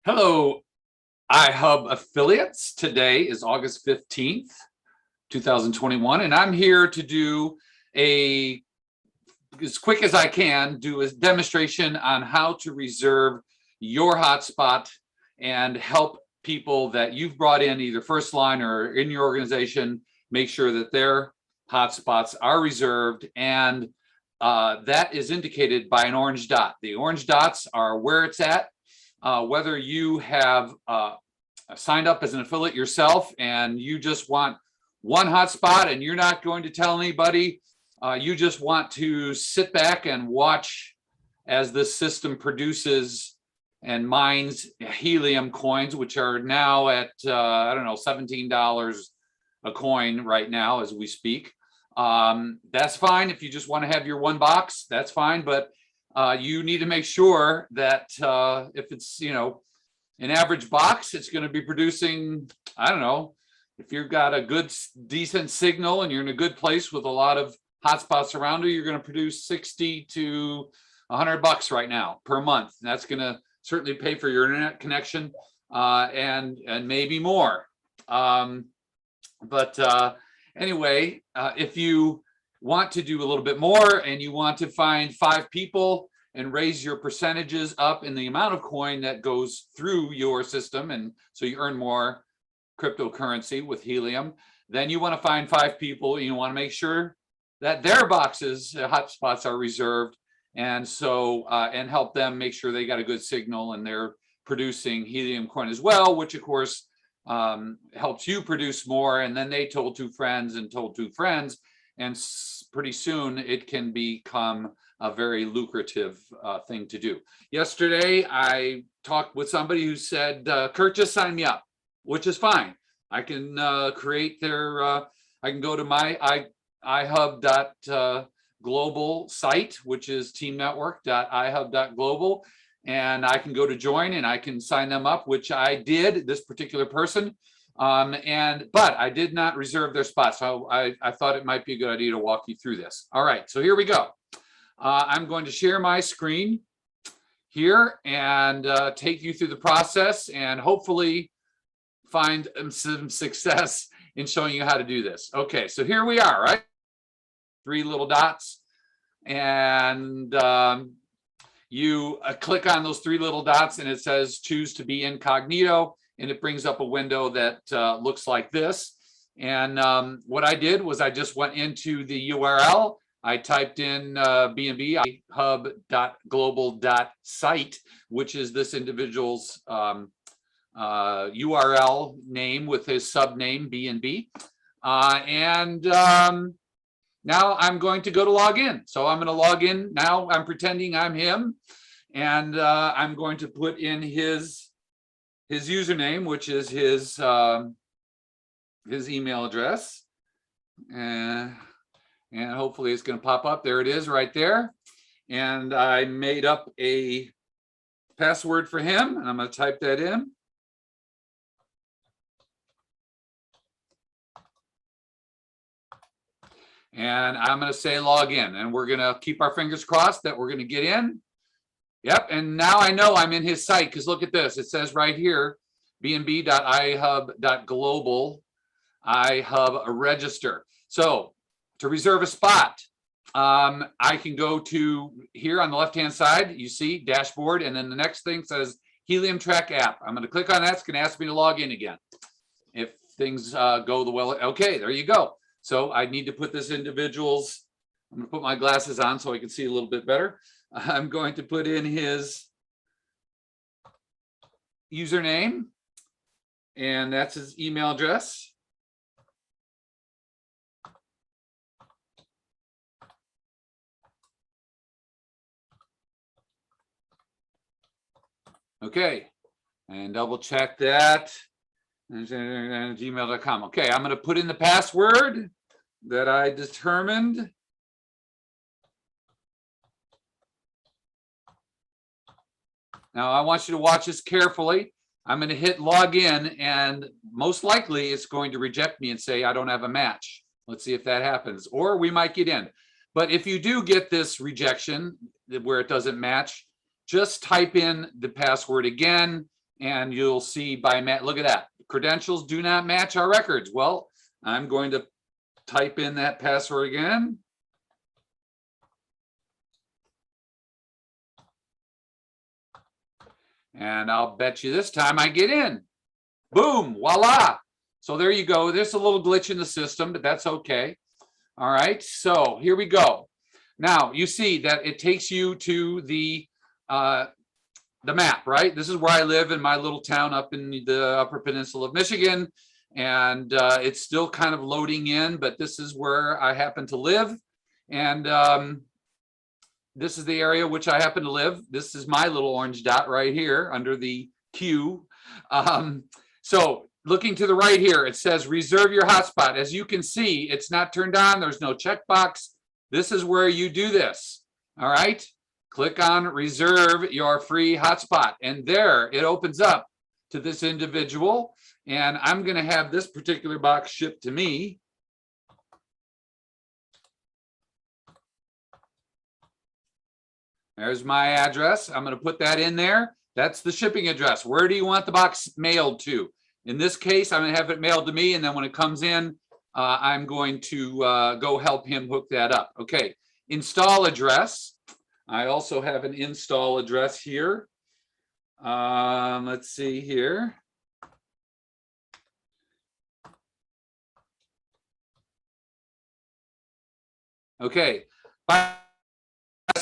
Hello, iHub affiliates. Today is August 15th, 2021, and I'm here to do as quick as I can, do a demonstration on how to reserve your hotspot and help people that you've brought in either first line or in your organization, make sure that their hotspots are reserved, and that is indicated by an orange dot. The orange dots are where it's at. Whether you have signed up as an affiliate yourself and you just want one hotspot and you're not going to tell anybody, you just want to sit back and watch as this system produces and mines helium coins, which are now at, I don't know, $17 a coin right now as we speak. That's fine. If you just want to have your one box, that's fine. But you need to make sure that if it's, an average box, it's going to be producing, I don't know, if you've got a good, decent signal and you're in a good place with a lot of hotspots around you, you're going to produce 60 to $100 right now per month. And that's going to certainly pay for your internet connection and maybe more. Anyway, if you want to do a little bit more and you want to find 5 people and raise your percentages up in the amount of coin that goes through your system, and so you earn more cryptocurrency with Helium, then you want to find 5 people. You want to make sure that their boxes, hotspots, are reserved, and so and help them make sure they got a good signal and they're producing Helium coin as well, which of course helps you produce more. And then they told 2 friends and told 2 friends, and pretty soon it can become a very lucrative thing to do. Yesterday, I talked with somebody who said, Kurt, just sign me up, which is fine. I can create their, I can go to my iHub.global site, which is teamnetwork.ihub.global, and I can go to join and I can sign them up, which I did, this particular person. But I did not reserve their spot. So I thought it might be a good idea to walk you through this. All right, so here we go. I'm going to share my screen here and take you through the process and hopefully find some success in showing you how to do this. Okay, so here we are, right? 3 little dots, and you click on those 3 little dots and it says choose to be incognito, and it brings up a window that looks like this. And what I did was I just went into the URL. I typed in BNB hub.global.site, which is this individual's URL name with his subname BNB. Now I'm going to go to log in. So I'm going to log in now. I'm pretending I'm him, and I'm going to put in his username, which is his email address, and hopefully it's going to pop up. There it is right there. And I made up a password for him, and I'm going to type that in. And I'm going to say log in, and we're going to keep our fingers crossed that we're going to get in. Yep, and now I know I'm in his site, because look at this. It says right here, bnb.ihub.global, iHub register. So to reserve a spot, I can go to here on the left-hand side, you see dashboard, and then the next thing says Helium Track app. I'm going to click on that. It's going to ask me to log in again. If things go the well, okay, there you go. So I need to put this individual's, I'm going to put my glasses on so I can see a little bit better. I'm going to put in his username, and that's his email address. Okay, and double check that. Gmail.com. Okay, I'm going to put in the password that I determined. Now I want you to watch this carefully. I'm going to hit log in, and most likely it's going to reject me and say I don't have a match. Let's see if that happens, or we might get in. But if you do get this rejection where it doesn't match, just type in the password again and you'll see by look at that. Credentials do not match our records. Well, I'm going to type in that password again. And I'll bet you this time I get in. Boom, voila. So there you go. There's a little glitch in the system, but that's okay. All right, so here we go. Now you see that it takes you to the map, right? This is where I live in my little town up in the Upper Peninsula of Michigan. And it's still kind of loading in, but this is where I happen to live. And this is the area which I happen to live. This is my little orange dot right here under the Q. So looking to the right here, it says reserve your hotspot. As you can see, it's not turned on. There's no checkbox. This is where you do this. All right. Click on reserve your free hotspot. And there it opens up to this individual. And I'm going to have this particular box shipped to me. There's my address. I'm going to put that in there. That's the shipping address. Where do you want the box mailed to? In this case, I'm going to have it mailed to me. And then when it comes in, I'm going to go help him hook that up. Okay. Install address. I also have an install address here. Let's see here. Okay,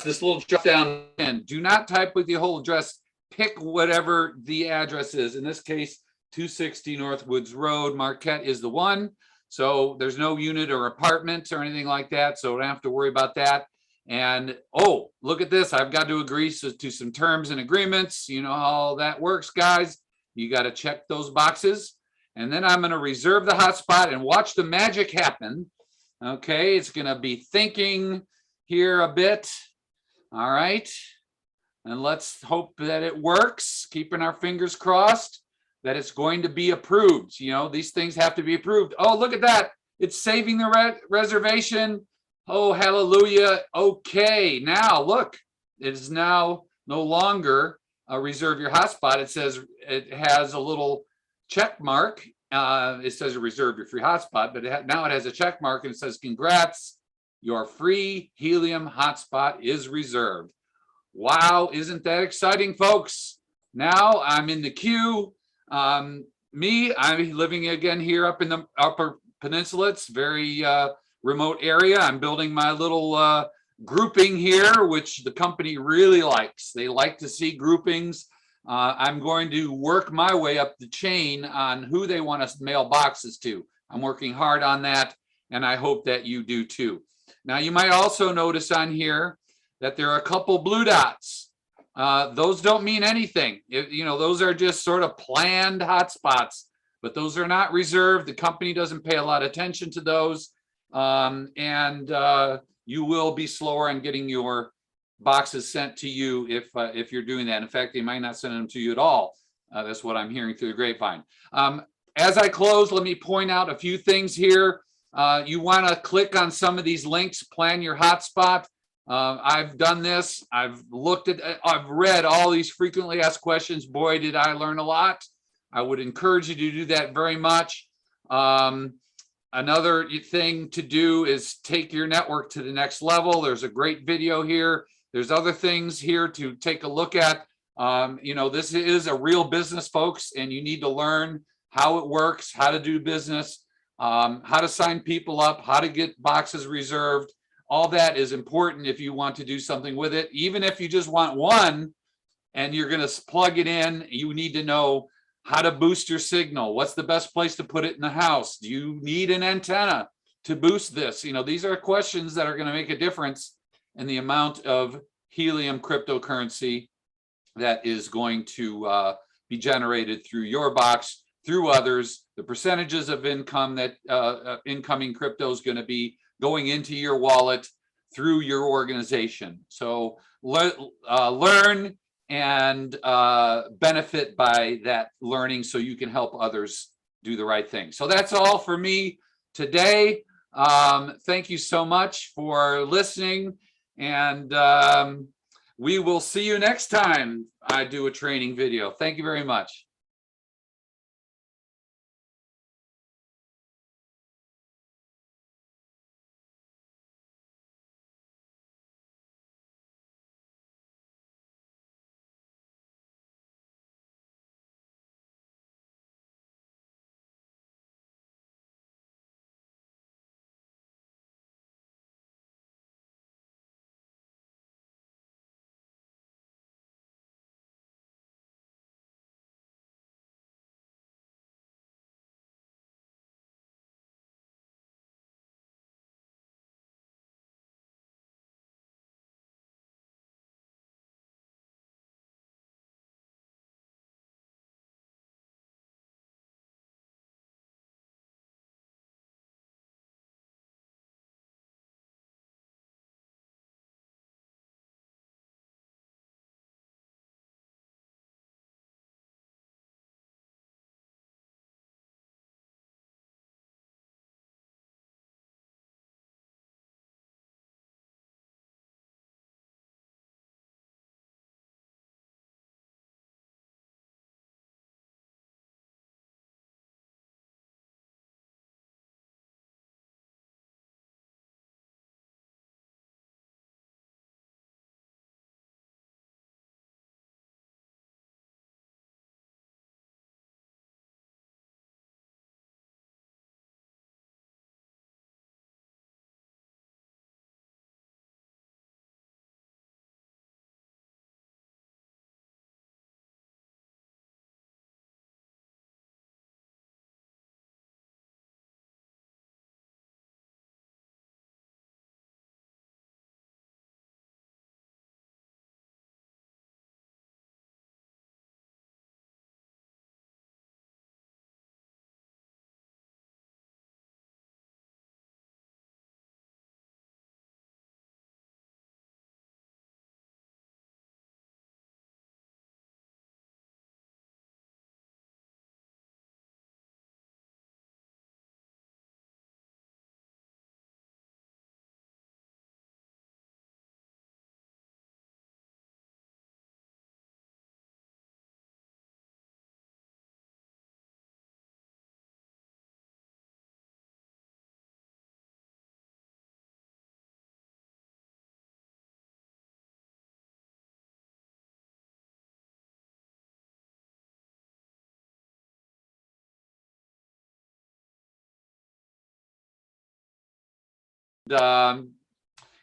this little drop down, and do not type with the whole address. Pick whatever the address is. In this case, 260 North Woods Road, Marquette is the one. So there's no unit or apartment or anything like that. So don't have to worry about that. And oh, look at this. I've got to agree to some terms and agreements. You know how that works, guys. You got to check those boxes. And then I'm going to reserve the hotspot and watch the magic happen. Okay, it's going to be thinking here a bit. All right. And let's hope that it works. Keeping our fingers crossed that it's going to be approved. You know, these things have to be approved. Oh, look at that. It's saving the reservation. Oh, hallelujah. Okay, now look, it is now no longer a reserve your hotspot. It says it has a little check mark. It says reserve your free hotspot, but now it has a check mark and it says, congrats, your free Helium hotspot is reserved. Wow, isn't that exciting, folks? Now I'm in the queue. I'm living again here up in the Upper Peninsula. It's very remote area. I'm building my little grouping here, which the company really likes. They like to see groupings. I'm going to work my way up the chain on who they want us to mail boxes to. I'm working hard on that, and I hope that you do too. Now, you might also notice on here that there are a couple blue dots. Those don't mean anything. You know, those are just sort of planned hotspots, but those are not reserved. The company doesn't pay a lot of attention to those, and you will be slower in getting your boxes sent to you if you're doing that. In fact, they might not send them to you at all. That's what I'm hearing through the grapevine. As I close, let me point out a few things here. You want to click on some of these links, plan your hotspot. I've done this. I've read all these frequently asked questions. Boy, did I learn a lot. I would encourage you to do that very much. Another thing to do is take your network to the next level. There's a great video here. There's other things here to take a look at. You know, this is a real business, folks, and you need to learn how it works, how to do business, how to sign people up, how to get boxes reserved. All that is important if you want to do something with it. Even if you just want one and you're going to plug it in, you need to know how to boost your signal. What's the best place to put it in the house? Do you need an antenna to boost this? You know, these are questions that are going to make a difference in the amount of Helium cryptocurrency that is going to be generated through your box, through others. The percentages of income that incoming crypto is going to be going into your wallet through your organization. So learn and benefit by that learning so you can help others do the right thing. So that's all for me today. Thank you so much for listening, and we will see you next time I do a training video. Thank you very much.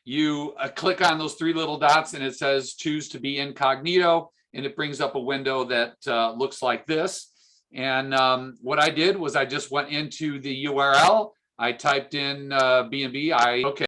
you click on those three little dots and it says choose to be incognito, and it brings up a window that looks like this. And what I did was I just went into the URL, I typed in B&B, okay.